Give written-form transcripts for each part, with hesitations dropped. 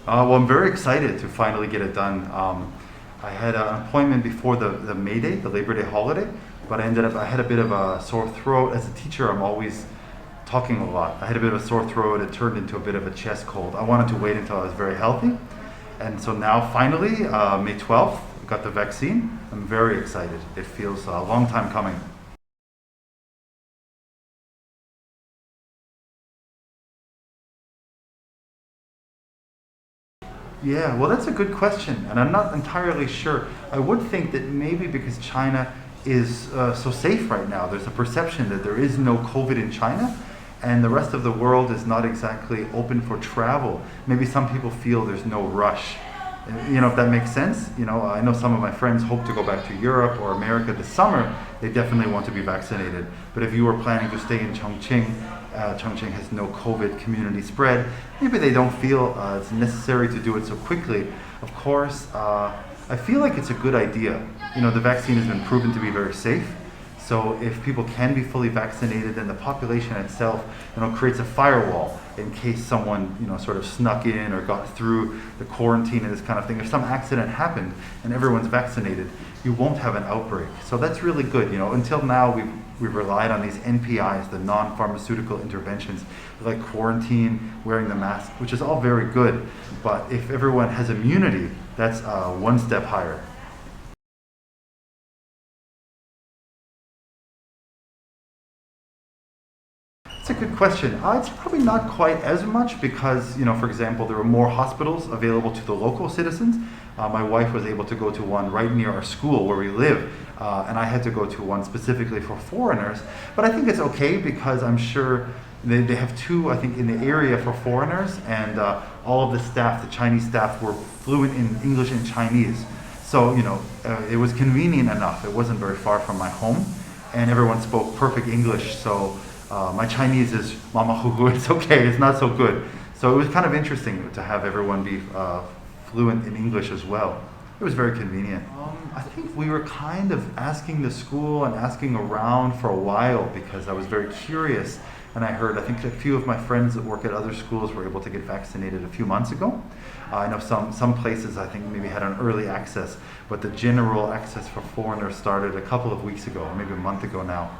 Well, I'm very excited to finally get it done. I had an appointment before the May Day, the Labor Day holiday, but I had a bit of a sore throat. As a teacher, I'm always talking a lot. I had a bit of a sore throat. It turned into a bit of a chest cold. I wanted to wait until I was very healthy. And so now finally, May 12th, I got the vaccine. I'm very excited. It feels a long time coming. Yeah, well, that's a good question, and I'm not entirely sure. I would think that maybe because China is so safe right now, there's a perception that there is no COVID in China, and the rest of the world is not exactly open for travel. Maybe some people feel there's no rush. If that makes sense. I know some of my friends hope to go back to Europe or America this summer. They definitely want to be vaccinated. But if you were planning to stay in Chongqing, Chongqing has no COVID community spread. Maybe they don't feel it's necessary to do it so quickly. Of course, I feel like it's a good idea. The vaccine has been proven to be very safe. So if people can be fully vaccinated, then the population itself, creates a firewall in case someone, sort of snuck in or got through the quarantine and this kind of thing. If some accident happened and everyone's vaccinated, you won't have an outbreak. So that's really good. Until now, we've relied on these NPIs, the non-pharmaceutical interventions, like quarantine, wearing the mask, which is all very good. But if everyone has immunity, that's one step higher. It's a good question. It's probably not quite as much because, for example, there are more hospitals available to the local citizens. My wife was able to go to one right near our school where we live, and I had to go to one specifically for foreigners. But I think it's okay because I'm sure they have two, I think, in the area for foreigners, and all of the staff, the Chinese staff, were fluent in English and Chinese. So, it was convenient enough. It wasn't very far from my home, and everyone spoke perfect English. So my Chinese is mama hu. It's okay. It's not so good. So it was kind of interesting to have everyone be fluent in English as well. It was very convenient. I think we were kind of asking the school and asking around for a while because I was very curious. And I think a few of my friends that work at other schools were able to get vaccinated a few months ago. I know some places I think maybe had an early access, but the general access for foreigners started a couple of weeks ago, or maybe a month ago now.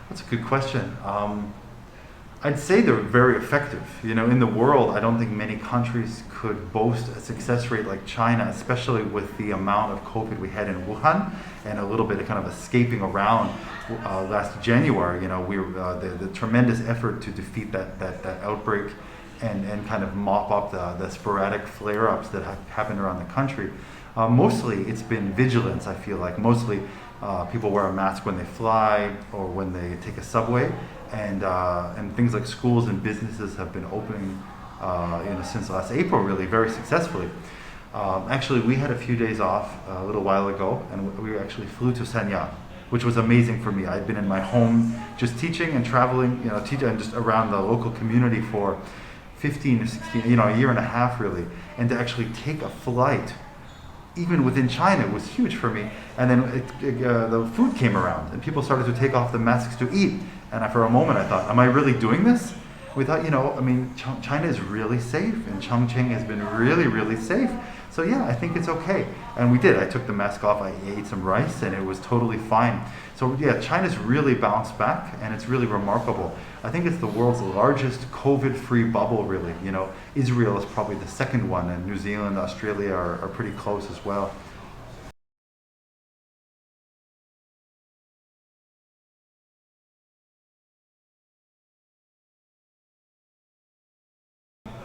That's a good question. I'd say they're very effective. In the world, I don't think many countries could boast a success rate like China, especially with the amount of COVID we had in Wuhan and a little bit of kind of escaping around last January. The tremendous effort to defeat that outbreak and kind of mop up the sporadic flare-ups that have happened around the country. Mostly, it's been vigilance. I feel like mostly people wear a mask when they fly or when they take a subway, and things like schools and businesses have been opening since last April, really very successfully. Actually, we had a few days off a little while ago, and we actually flew to Sanya, which was amazing for me. I'd been in my home just teaching and traveling, teaching just around the local community for 15 or 16, a year and a half really, and to actually take a flight even within China was huge for me. And then the food came around and people started to take off the masks to eat. And for a moment I thought, am I really doing this? We thought, China is really safe and Chongqing has been really, really safe. So yeah, I think it's okay. And we did. I took the mask off, I ate some rice, and it was totally fine. So yeah, China's really bounced back, and it's really remarkable. I think it's the world's largest COVID-free bubble, really. Israel is probably the second one, and New Zealand, Australia are pretty close as well.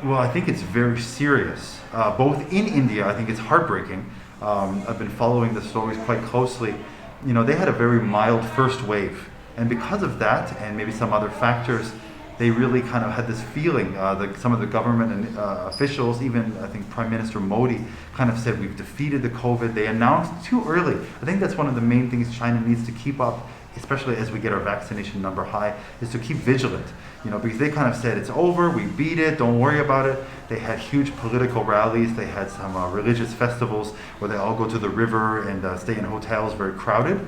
Well, I think it's very serious. Both in India, I think it's heartbreaking. I've been following the stories quite closely. They had a very mild first wave, and because of that, and maybe some other factors, they really kind of had this feeling. Some of the government and officials, even I think Prime Minister Modi, kind of said we've defeated the COVID. They announced too early. I think that's one of the main things China needs to keep up, especially as we get our vaccination number high, is to keep vigilant. Because they kind of said it's over, we beat it, don't worry about it. They had huge political rallies. They had some religious festivals where they all go to the river and stay in hotels, very crowded.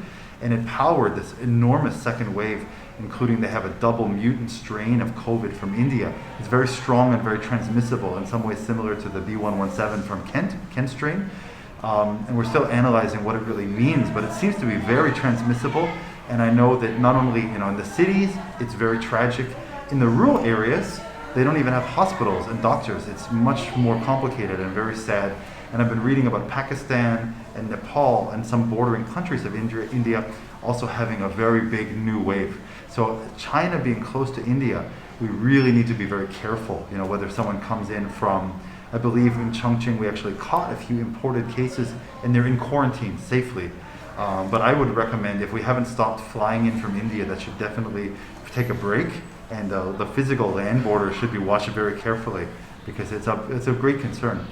and it powered this enormous second wave, including they have a double mutant strain of COVID from India. It's very strong and very transmissible, in some ways similar to the B117 from Kent strain. And we're still analyzing what it really means, but it seems to be very transmissible. And I know that not only in the cities, it's very tragic. In the rural areas, they don't even have hospitals and doctors. It's much more complicated and very sad. And I've been reading about Pakistan and Nepal and some bordering countries of India also having a very big new wave. So China being close to India, we really need to be very careful, whether someone comes in from, I believe in Chongqing we actually caught a few imported cases and they're in quarantine safely. But I would recommend, if we haven't stopped flying in from India, that should definitely take a break, and the physical land border should be watched very carefully, because it's a great concern.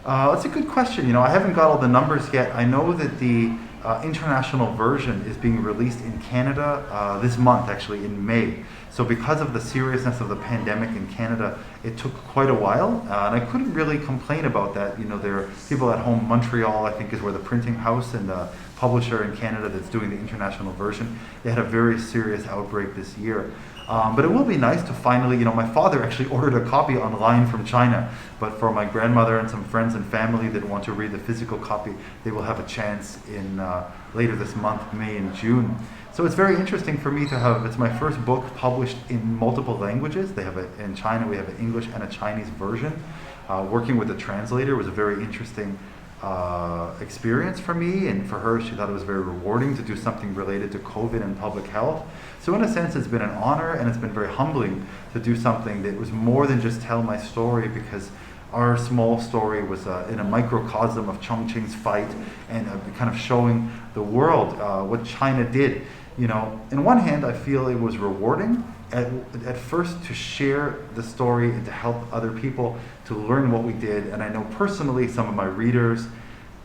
That's a good question. I haven't got all the numbers yet. I know that the international version is being released in Canada this month, actually in May. So because of the seriousness of the pandemic in Canada, it took quite a while, and I couldn't really complain about that. There are people at home. Montreal, I think, is where the printing house and the publisher in Canada that's doing the international version. They had a very serious outbreak this year. But it will be nice to finally, my father actually ordered a copy online from China, but for my grandmother and some friends and family that want to read the physical copy, they will have a chance in later this month, May and June. So it's very interesting for me to have, it's my first book published in multiple languages. They have in China, we have an English and a Chinese version. Working with the translator was a very interesting experience for me, and for her, she thought it was very rewarding to do something related to COVID and public health. So in a sense, it's been an honor, and it's been very humbling to do something that was more than just tell my story, because our small story was in a microcosm of Chongqing's fight, and kind of showing the world what China did. In one hand, I feel it was rewarding at first to share the story and to help other people to learn what we did. And I know personally some of my readers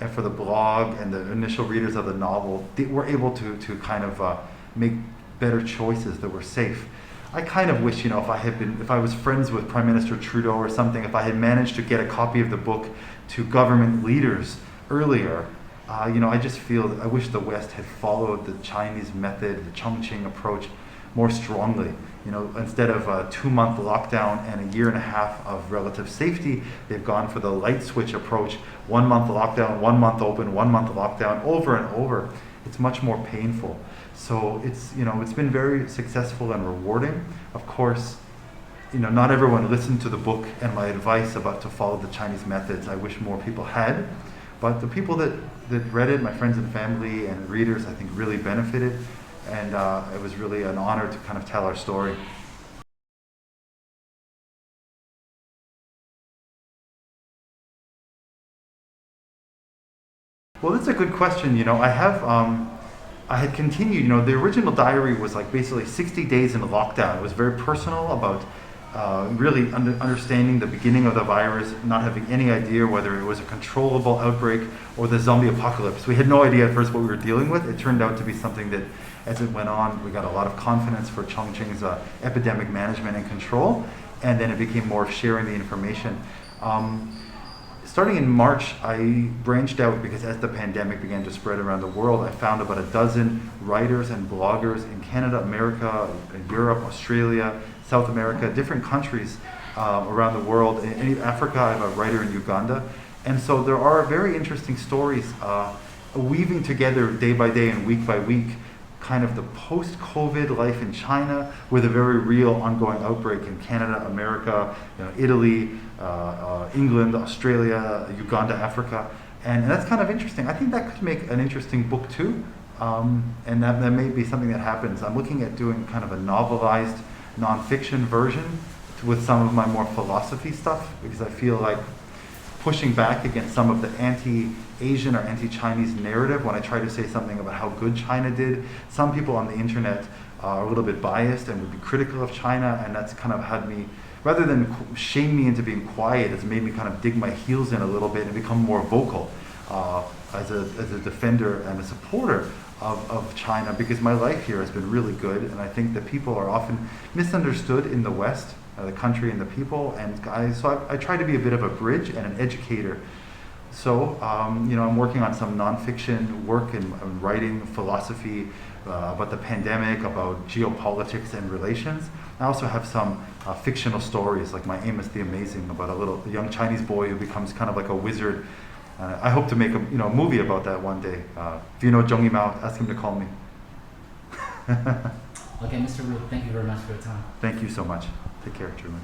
and for the blog and the initial readers of the novel, they were able to kind of make better choices that were safe. I kind of wish, if I was friends with Prime Minister Trudeau or something, if I had managed to get a copy of the book to government leaders earlier, I just feel that I wish the West had followed the Chinese method, the Chongqing approach, more strongly. Instead of a 2-month lockdown and a year and a half of relative safety, they've gone for the light switch approach. 1 month lockdown, 1 month open, 1 month lockdown, over and over. It's much more painful. So it's been very successful and rewarding. Of course, not everyone listened to the book and my advice about to follow the Chinese methods. I wish more people had. But the people that read it, my friends and family and readers, I think really benefited. And it was really an honor to kind of tell our story. Well, that's a good question. I had continued, the original diary was like basically 60 days in lockdown. It was very personal about really understanding the beginning of the virus, not having any idea whether it was a controllable outbreak or the zombie apocalypse. We had no idea at first what we were dealing with. It turned out to be something that, as it went on, we got a lot of confidence for Chongqing's epidemic management and control, and then it became more of sharing the information. Starting in March, I branched out because as the pandemic began to spread around the world, I found about a dozen writers and bloggers in Canada, America, Europe, Australia, South America, different countries around the world. In Africa, I have a writer in Uganda. And so there are very interesting stories weaving together day by day and week by week kind of the post-COVID life in China with a very real ongoing outbreak in Canada, America, Italy, England, Australia, Uganda, Africa. And that's kind of interesting. I think that could make an interesting book too. And that may be something that happens. I'm looking at doing kind of a novelized nonfiction version with some of my more philosophy stuff, because I feel like pushing back against some of the anti-Asian or anti-Chinese narrative when I try to say something about how good China did. Some people on the internet are a little bit biased and would be critical of China, and that's kind of had me, rather than shame me into being quiet, it's made me kind of dig my heels in a little bit and become more vocal as a defender and a supporter of China, because my life here has been really good, and I think that people are often misunderstood in the West. the country and the people. And I try to be a bit of a bridge and an educator. So, I'm working on some nonfiction work and writing philosophy about the pandemic, about geopolitics and relations. I also have some fictional stories, like My Amos the Amazing, about a young Chinese boy who becomes kind of like a wizard. I hope to make a movie about that one day. If you know Zhong Yimao, ask him to call me. Okay, Mr. Wu, thank you very much for your time. Thank you so much. Take care, Truman.